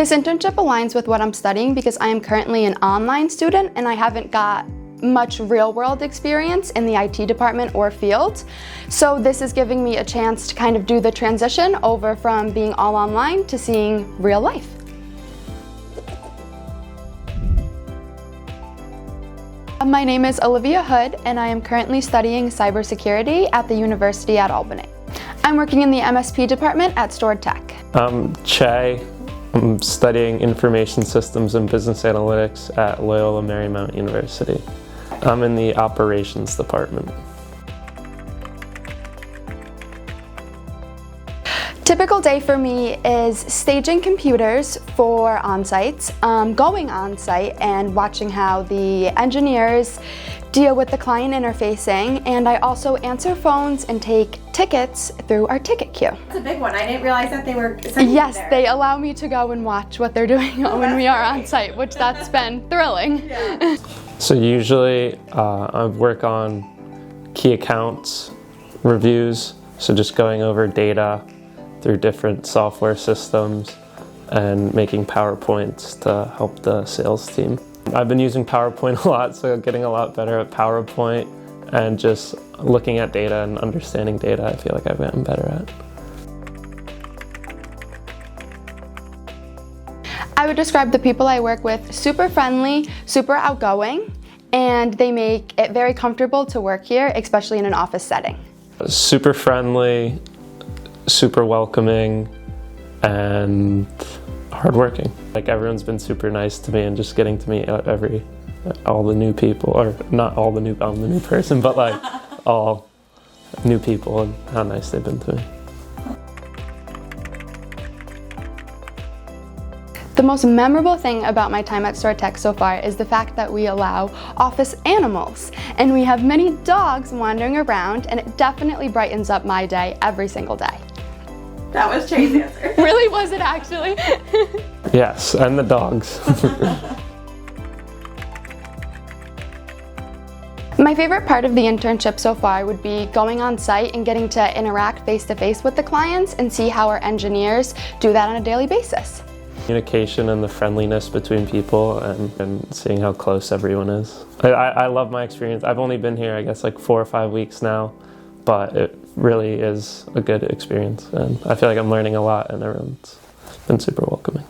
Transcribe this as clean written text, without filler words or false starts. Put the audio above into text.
This internship aligns with what I'm studying because I am currently an online student and I haven't got much real-world experience in the IT department or field. So this is giving me a chance to kind of do the transition over from being all online to seeing real life. My name is Olivia Hood and I am currently studying cybersecurity at the University at Albany. I'm working in the MSP department at StoredTech. I'm Che. I'm studying information systems and business analytics at Loyola Marymount University. I'm in the operations department. Typical day for me is staging computers for on-sites, going on-site and watching how the engineers deal with the client interfacing, and I also answer phones and take tickets through our ticket queue. That's a big one. I didn't realize that they were sending you Yes, there. they allow me to go and watch what they're doing when we are on site, which that's been thrilling. Yeah. So usually I work on key accounts reviews, so just going over data through different software systems and making PowerPoints to help the sales team. I've been using PowerPoint a lot, so getting a lot better at PowerPoint and just looking at data and understanding data, I feel like I've gotten better at. I would describe the people I work with super friendly, super outgoing, and they make it very comfortable to work here, especially in an office setting. Super friendly, super welcoming, and hardworking. Like, everyone's been super nice to me, and just getting to meet all the new people, or not all the new, I'm the new person, but like all new people and how nice they've been to me. The most memorable thing about my time at StoredTech so far is the fact that we allow office animals, and we have many dogs wandering around, and it definitely brightens up my day every single day. That was Che's answer. Really was it actually? Yes, and the dogs. My favorite part of the internship so far would be going on site and getting to interact face-to-face with the clients and see how our engineers do that on a daily basis. Communication and the friendliness between people and seeing how close everyone is. I love my experience. I've only been here, I guess, like 4 or 5 weeks now, but it really is a good experience, and I feel like I'm learning a lot, and everyone's been super welcoming.